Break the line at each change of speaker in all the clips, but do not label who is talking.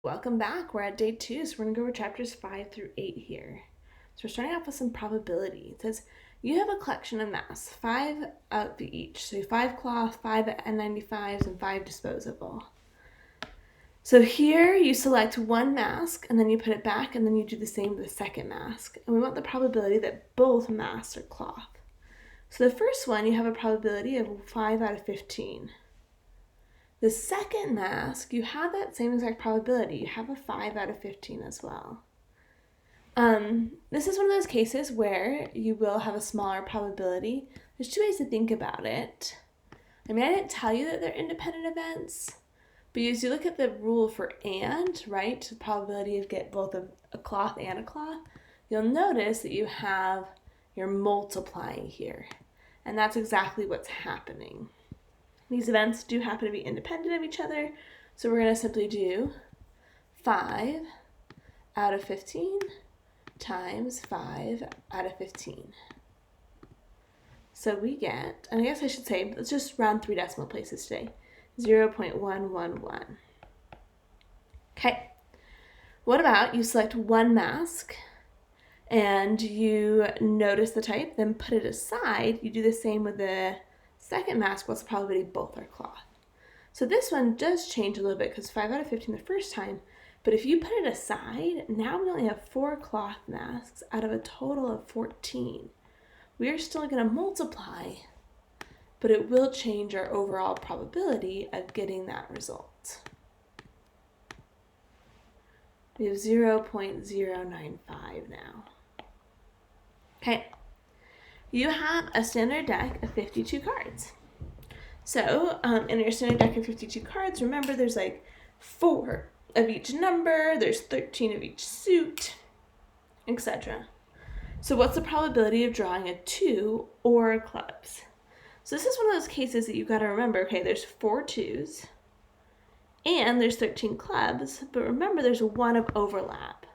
Welcome back. We're at day 2, so we're going to go over chapters 5 through 8 here. So we're starting off with some probability. It says, you have a collection of masks, 5 of each. So 5 cloth, 5 N95s, and 5 disposable. So here you select one mask, and then you put it back, and then you do the same with the second mask. And we want the probability that both masks are cloth. So the first one, you have a probability of 5 out of 15. The second mask, you have that same exact probability. You have a 5 out of 15 as well. This is one of those cases where you will have a smaller probability. There's 2 ways to think about it. I didn't tell you that they're independent events, but as you look at the rule for and, right, the probability of get both a cloth and a cloth, you'll notice that you're multiplying here. And that's exactly what's happening. These events do happen to be independent of each other, so we're going to simply do 5 out of 15 times 5 out of 15. So we get, and I guess I should say, let's just round 3 decimal places today, 0.111. Okay, what about you select one mask and you notice the type, then put it aside. You do the same with the second mask. What's the probability both are cloth? So this one does change a little bit because 5 out of 15 the first time, but if you put it aside, now we only have 4 cloth masks out of a total of 14. We are still going to multiply, but it will change our overall probability of getting that result. We have 0.095 now. Okay. You have a standard deck of 52 cards. So in your standard deck of 52 cards, remember there's 4 of each number, there's 13 of each suit, etc. So what's the probability of drawing a 2 or clubs? So this is one of those cases that you've got to remember, okay, there's 4 2s and there's 13 clubs, but remember there's 1 of overlap.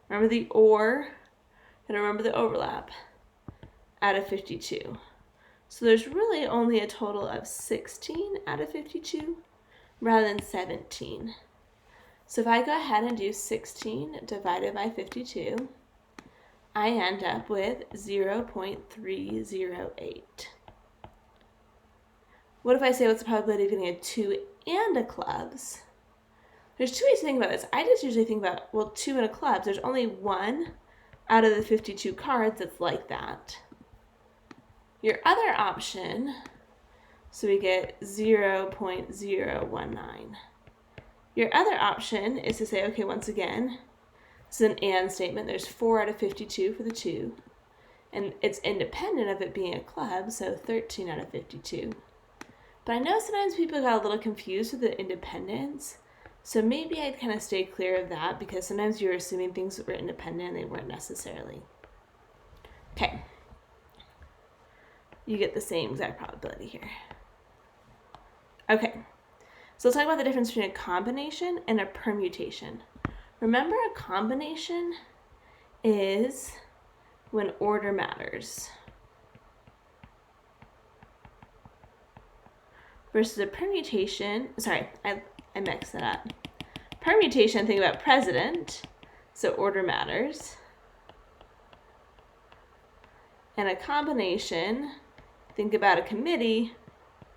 Remember the or, and remember the overlap out of 52. So there's really only a total of 16 out of 52 rather than 17. So if I go ahead and do 16 divided by 52, I end up with 0.308. What if I say what's the probability of getting a 2 and a clubs? There's 2 ways to think about this. I just usually think about, 2 and a clubs. There's only 1 out of the 52 cards that's like that. Your other option, so we get 0.019. Your other option is to say, okay, once again, this is an and statement. There's 4 out of 52 for the 2, and it's independent of it being a club, so 13 out of 52. But I know sometimes people got a little confused with the independence, so maybe I'd kind of stay clear of that because sometimes you're assuming things that were independent and they weren't necessarily. Okay. You get the same exact probability here. Okay, so let's talk about the difference between a combination and a permutation. Remember, a combination is when order matters. Versus a permutation, sorry, I mixed that up. Permutation, think about president, so order matters. And a combination, think about a committee,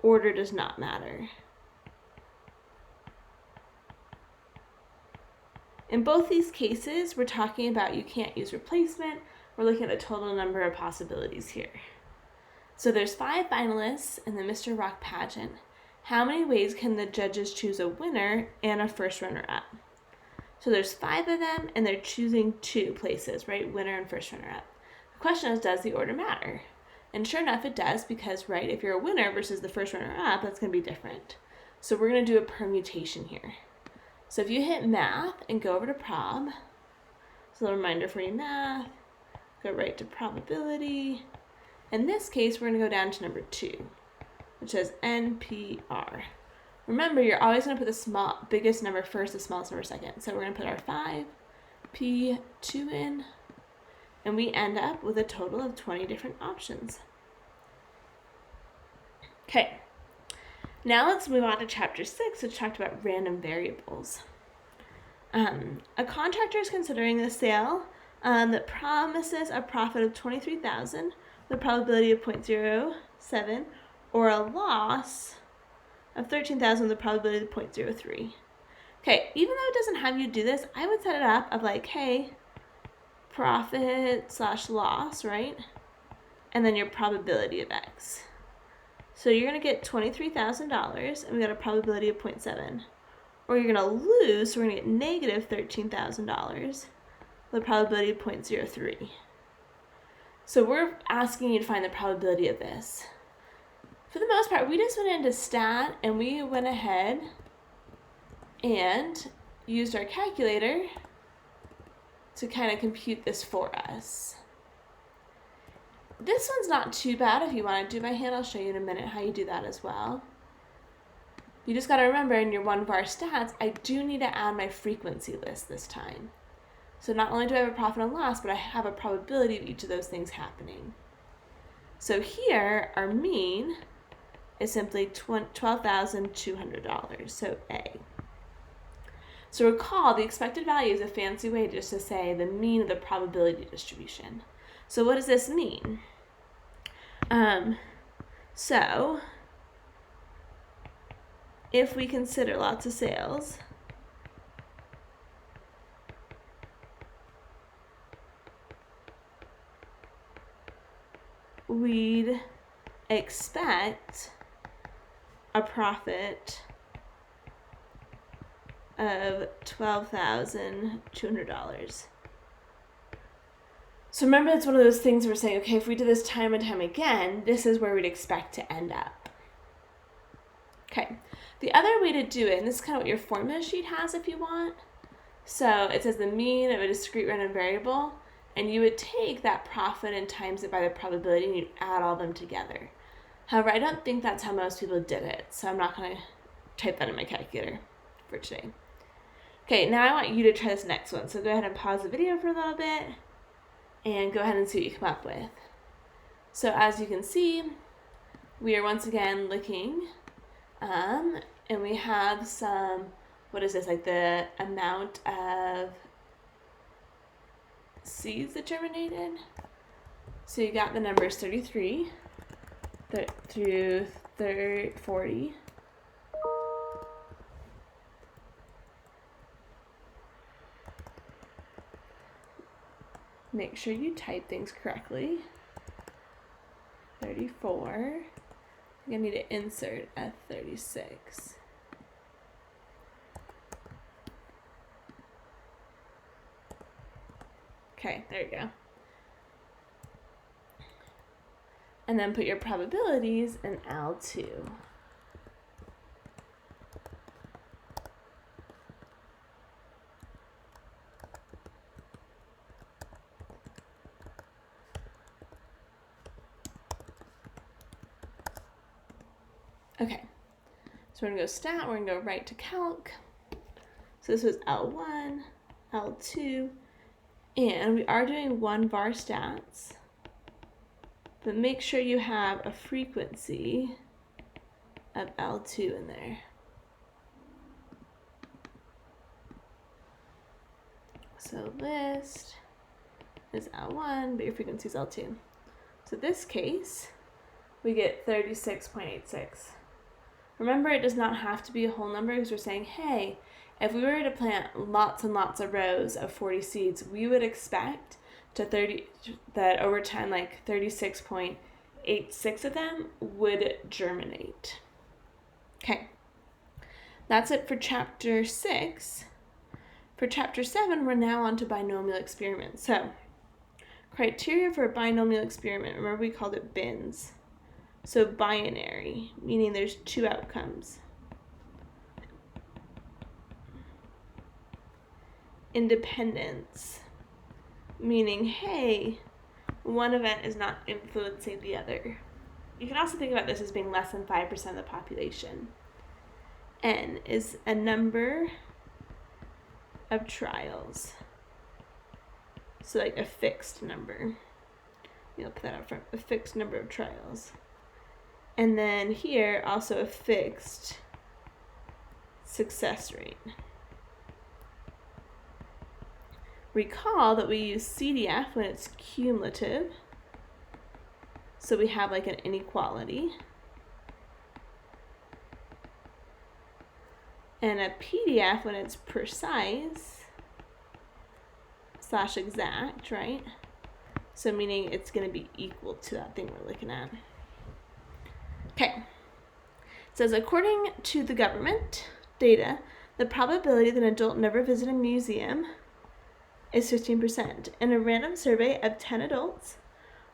order does not matter. In both these cases, we're talking about you can't use replacement. We're looking at the total number of possibilities here. So there's 5 finalists in the Mr. Rock pageant. How many ways can the judges choose a winner and a first runner-up? So there's 5 of them, and they're choosing 2 places, right? Winner and first runner-up. The question is, does the order matter? And sure enough, it does because, right, if you're a winner versus the first runner-up, that's going to be different. So we're going to do a permutation here. So if you hit math and go over to prob, so a reminder for you, math, go right to probability. In this case, we're going to go down to number 2, which says NPR. Remember, you're always going to put the biggest number first, the smallest number second. So we're going to put our 5P2 in, and we end up with a total of 20 different options. Okay, now let's move on to chapter 6, which talked about random variables. A contractor is considering a sale that promises a profit of $23,000 with a probability of 0.07, or a loss of $13,000 with a probability of 0.03. Okay, even though it doesn't have you do this, I would set it up of like, hey, profit / loss, right? And then your probability of X. So you're going to get $23,000, and we got a probability of 0.7. Or you're going to lose, so we're going to get negative $13,000 with a probability of 0.03. So we're asking you to find the probability of this. For the most part, we just went into stat, and we went ahead and used our calculator to kind of compute this for us. This one's not too bad if you want to do by hand. I'll show you in a minute how you do that as well. You just got to remember in your one var stats, I do need to add my frequency list this time. So not only do I have a profit and loss, but I have a probability of each of those things happening. So here, our mean is simply $12,200, so A. So recall, the expected value is a fancy way just to say the mean of the probability distribution. So what does this mean? So if we consider lots of sales, we'd expect a profit of $12,200. So remember, it's one of those things we're saying, okay, if we do this time and time again, this is where we'd expect to end up. Okay, the other way to do it, and this is kind of what your formula sheet has if you want. So it says the mean of a discrete random variable, and you would take that profit and times it by the probability, and you'd add all them together. However, I don't think that's how most people did it, so I'm not going to type that in my calculator for today. Okay, now I want you to try this next one. So go ahead and pause the video for a little bit and go ahead and see what you come up with. So as you can see, we are once again looking, and we have some, what is this, like the amount of seeds that germinated. So you got the numbers 33 through 40. Make sure you type things correctly. 34. You're gonna need to insert a 36. Okay, there you go. And then put your probabilities in L2. Okay, so we're gonna go stat, we're gonna go right to calc. So this was L1, L2, and we are doing one var stats, but make sure you have a frequency of L2 in there. So list is L1, but your frequency is L2. So this case, we get 36.86. Remember, it does not have to be a whole number because we're saying, hey, if we were to plant lots and lots of rows of 40 seeds, we would expect that over time, like 36.86 of them would germinate. Okay, that's it for chapter 6. For chapter 7, we're now on to binomial experiments. So, criteria for a binomial experiment, remember we called it bins. So binary, meaning there's two outcomes. Independence, meaning, hey, one event is not influencing the other. You can also think about this as being less than 5% of the population. N is a number of trials. So like a fixed number. You'll put that up front, a fixed number of trials. And then here, also a fixed success rate. Recall that we use CDF when it's cumulative. So we have like an inequality. And a PDF when it's precise / exact, right? So meaning it's going to be equal to that thing we're looking at. Okay. It says, according to the government data, the probability that an adult never visit a museum is 15%. In a random survey of 10 adults,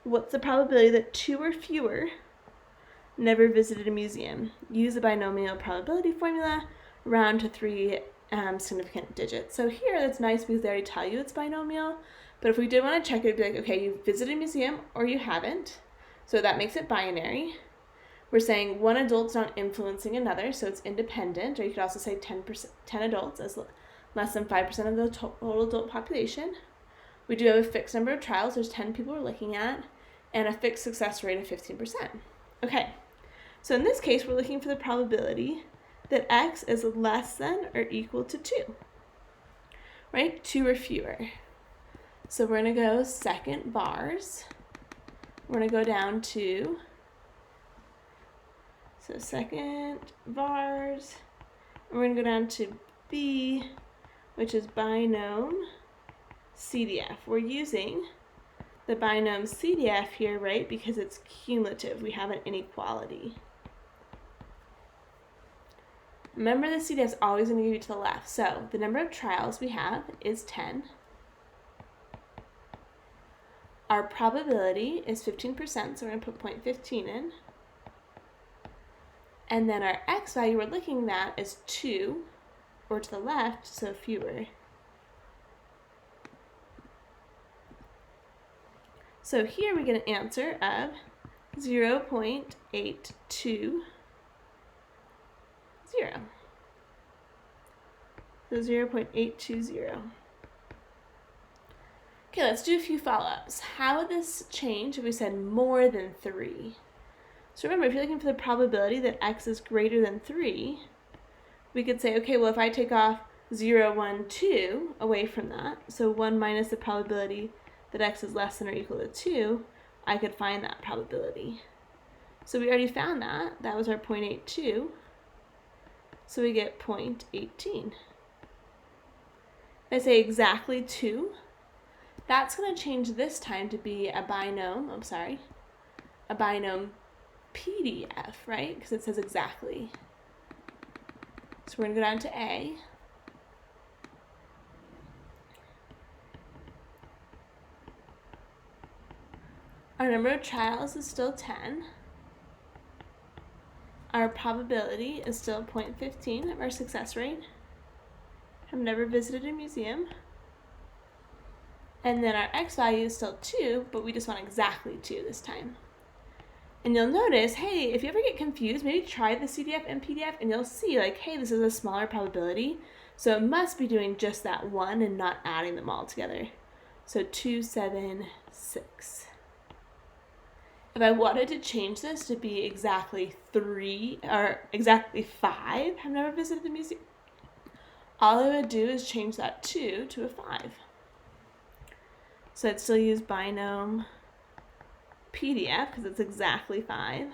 what's the probability that 2 or fewer never visited a museum? Use the binomial probability formula, round to 3 significant digits. So here, that's nice because they already tell you it's binomial. But if we did want to check it, it'd be like, okay, you visited a museum or you haven't. So that makes it binary. We're saying one adult's not influencing another, so it's independent. Or you could also say 10 adults as less than 5% of the total adult population. We do have a fixed number of trials. There's 10 people we're looking at, and a fixed success rate of 15%. Okay, so in this case, we're looking for the probability that X is less than or equal to 2, right? 2 or fewer. So we're going to go second vars. We're going to go down to, so second vars, and we're going to go down to B, which is binom CDF. We're using the binom CDF here, right, because it's cumulative. We have an inequality. Remember, the CDF is always going to give you to the left. So the number of trials we have is 10. Our probability is 15%, so we're going to put 0.15 in. And then our X value we're looking at is 2, or to the left, so fewer. So here we get an answer of 0.820. So 0.820. Okay, let's do a few follow-ups. How would this change if we said more than 3? So remember, if you're looking for the probability that X is greater than 3, we could say, okay, well, if I take off 0, 1, 2 away from that, so 1 minus the probability that X is less than or equal to 2, I could find that probability. So we already found that. That was our 0.82. So we get 0.18. If I say exactly 2, that's going to change this time to be a binom, a binom PDF, right? Because it says exactly. So we're going to go down to A. Our number of trials is still 10. Our probability is still 0.15 of our success rate. I've never visited a museum. And then our X value is still 2, but we just want exactly 2 this time. And you'll notice, hey, if you ever get confused, maybe try the CDF and PDF, and you'll see, like, hey, this is a smaller probability, so it must be doing just that one and not adding them all together. So 2, 7, 6. If I wanted to change this to be exactly 3, or exactly 5, I've never visited the museum, all I would do is change that 2 to a 5. So I'd still use binom PDF because it's exactly 5.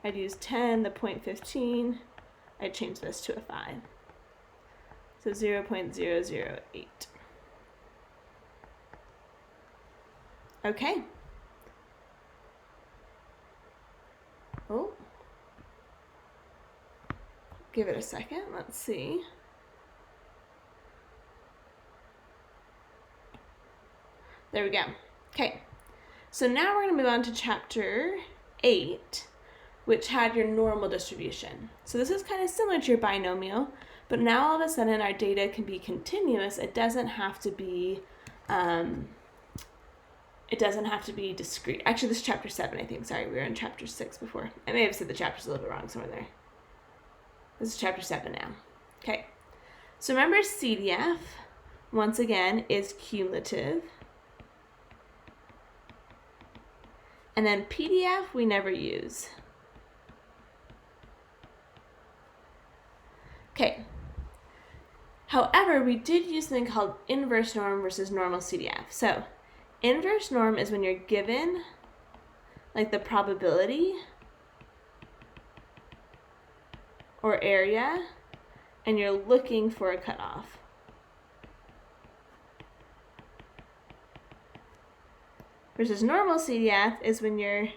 I'd use 10, the 0.15. I'd change this to a 5. So 0.008. Okay. Oh. Give it a second. Let's see. There we go. Okay. So now we're going to move on to chapter 8, which had your normal distribution. So this is kind of similar to your binomial, but now all of a sudden our data can be continuous. It doesn't have to be discrete. Actually, this is chapter 7, I think. Sorry, we were in chapter 6 before. I may have said the chapter's a little bit wrong somewhere there. This is chapter 7 now. Okay. So remember, CDF, once again, is cumulative. And then PDF we never use. Okay. However, we did use something called inverse norm versus normal CDF. So inverse norm is when you're given like the probability or area and you're looking for a cutoff. Versus normal CDF is when you're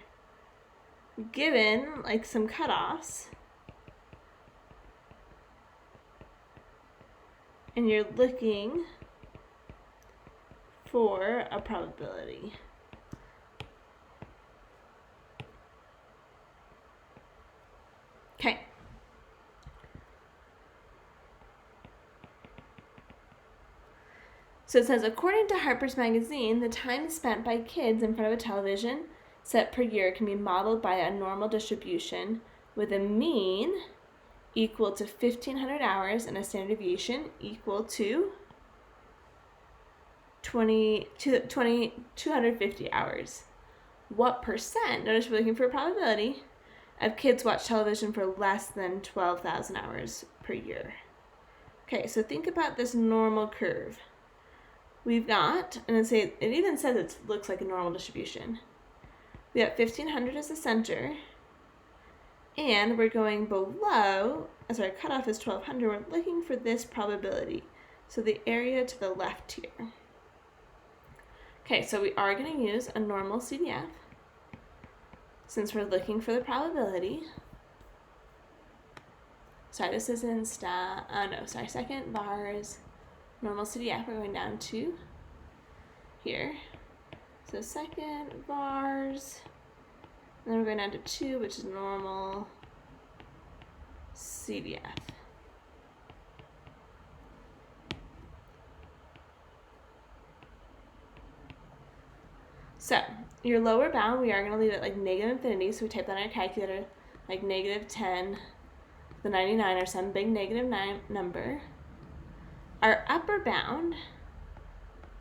given like some cutoffs and you're looking for a probability. Okay. So it says, according to Harper's Magazine, the time spent by kids in front of a television set per year can be modeled by a normal distribution with a mean equal to 1,500 hours and a standard deviation equal to 250 hours. What percent, notice we're looking for a probability, of kids watch television for less than 12,000 hours per year? Okay, so think about this normal curve. We've got, and it even says it looks like a normal distribution. We have 1,500 as the center, and we're going below, as our cutoff is 1,200, we're looking for this probability. So the area to the left here. Okay, so we are going to use a normal CDF since we're looking for the probability. Sorry, this is in second vars, normal CDF, we're going down to here. So second vars, and then we're going down to 2, which is normal CDF. So your lower bound, we are going to leave it like negative infinity, so we type that on our calculator, like negative 10 to the 99 or some big negative number. Our upper bound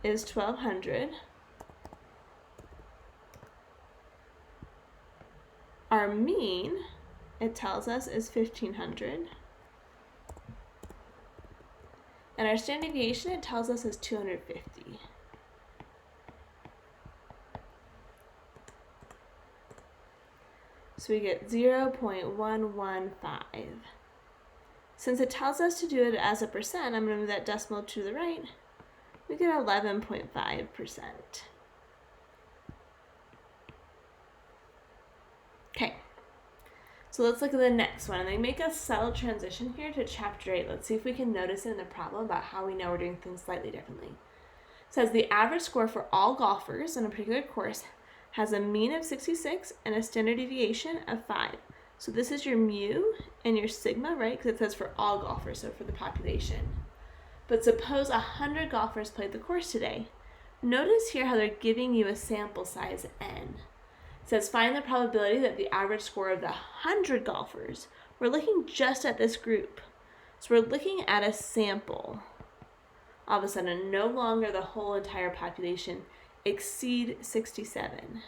is 1,200. Our mean, it tells us, is 1,500. And our standard deviation, it tells us, is 250. So we get 0.115. Since it tells us to do it as a percent, I'm going to move that decimal to the right. We get 11.5%. Okay, so let's look at the next one. And they make a subtle transition here to chapter 8. Let's see if we can notice it in the problem about how we know we're doing things slightly differently. It says the average score for all golfers in a particular course has a mean of 66 and a standard deviation of 5. So this is your mu and your sigma, right? Because it says for all golfers, so for the population. But suppose 100 golfers played the course today. Notice here how they're giving you a sample size n. It says find the probability that the average score of the 100 golfers, we're looking just at this group. So we're looking at a sample. All of a sudden, no longer the whole entire population exceed 67.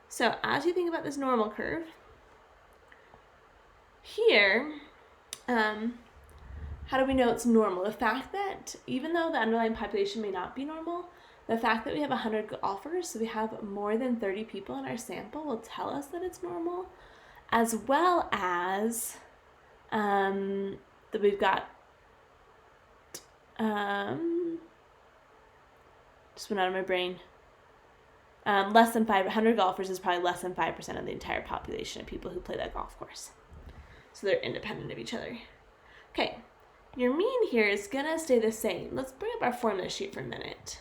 So as you think about this normal curve, here, how do we know it's normal? The fact that even though the underlying population may not be normal, the fact that we have 100 golfers, so we have more than 30 people in our sample, will tell us that it's normal, as well as that we've got just went out of my brain. Less than 500 golfers is probably less than 5% of the entire population of people who play that golf course. So they're independent of each other. Okay, your mean here is gonna stay the same. Let's bring up our formula sheet for a minute.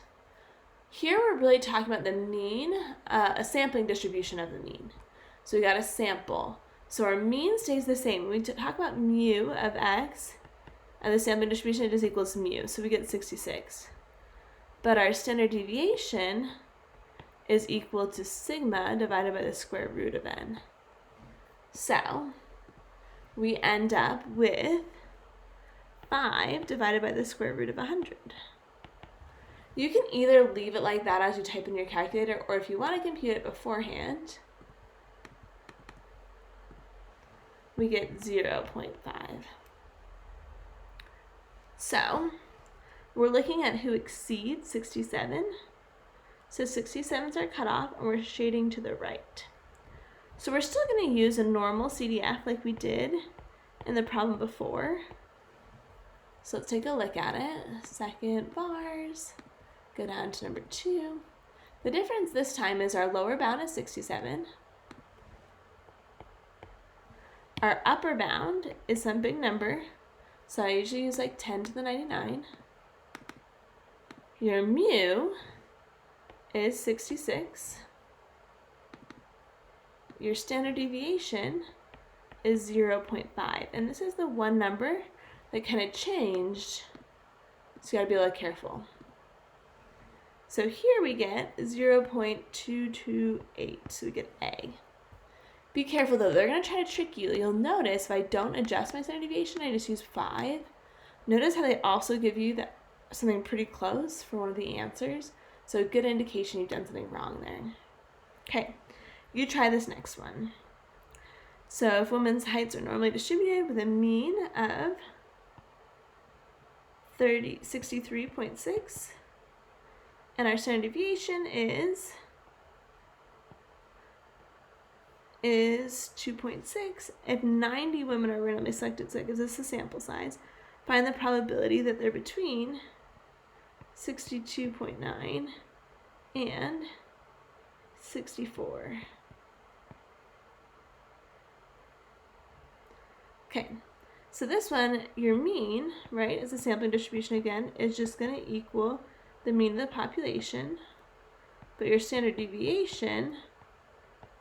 Here we're really talking about the mean, a sampling distribution of the mean. So we got a sample. So our mean stays the same. When we talk about mu of x, and the sampling distribution, it just equals mu. So we get 66. But our standard deviation is equal to sigma divided by the square root of n. So we end up with 5 divided by the square root of 100. You can either leave it like that as you type in your calculator, or if you want to compute it beforehand, we get 0.5. So we're looking at who exceeds 67. So 67 is our cutoff, and we're shading to the right. So we're still going to use a normal CDF like we did in the problem before. So let's take a look at it. Second bars, go down to number 2. The difference this time is our lower bound is 67. Our upper bound is some big number. So I usually use like 10 to the 99. Your mu is 66. Your standard deviation is 0.5. And this is the one number that kind of changed. So you gotta be a little careful. So here we get 0.228. So we get A. Be careful though, they're gonna try to trick you. You'll notice if I don't adjust my standard deviation, I just use 5. Notice how they also give you that something pretty close for one of the answers. So a good indication you've done something wrong there. Okay, you try this next one. So if women's heights are normally distributed with a mean of 63.6, and our standard deviation is 2.6. If 90 women are randomly selected, so it gives us the sample size, find the probability that they're between 62.9 and 64. Okay, so this one, your mean, right, as a sampling distribution again, is just going to equal the mean of the population, but your standard deviation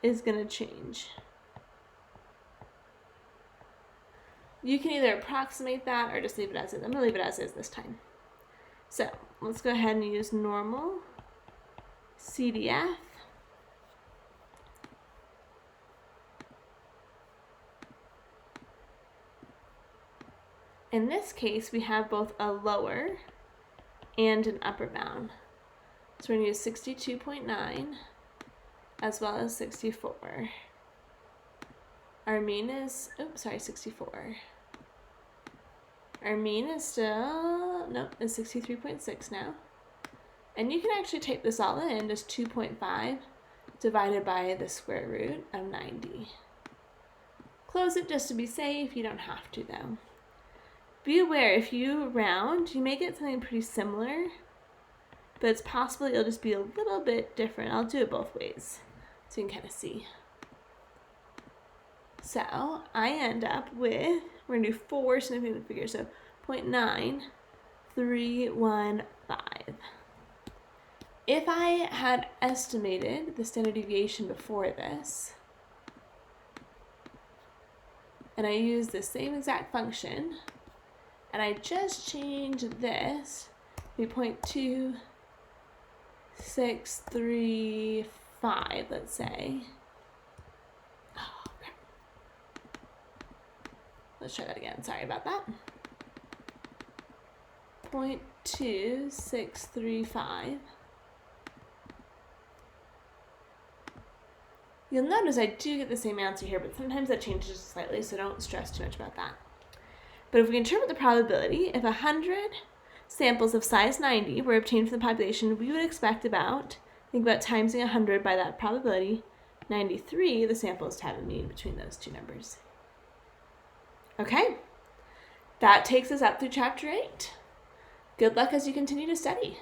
is going to change. You can either approximate that or just leave it as is. I'm going to leave it as is this time. So let's go ahead and use normal CDF. In this case, we have both a lower and an upper bound. So we're going to use 62.9 as well as 64. Our mean is, 64. Our mean is still, is 63.6 now. And you can actually type this all in, just 2.5 divided by the square root of 90. Close it just to be safe, you don't have to though. Be aware, if you round, you may get something pretty similar, but it's possible it'll just be a little bit different. I'll do it both ways so you can kind of see. So I end up with, we're going to do 4 significant figures, so 0.9315. If I had estimated the standard deviation before this, and I use the same exact function, and I just change this to 0.2635, let's say. Oh, crap. Let's try that again. Sorry about that. 0.2635. You'll notice I do get the same answer here, but sometimes that changes slightly, so don't stress too much about that. But if we interpret the probability, if 100 samples of size 90 were obtained from the population, we would expect about, think about timesing 100 by that probability, 93 the samples to have a mean between those two numbers. Okay, that takes us up through chapter 8. Good luck as you continue to study.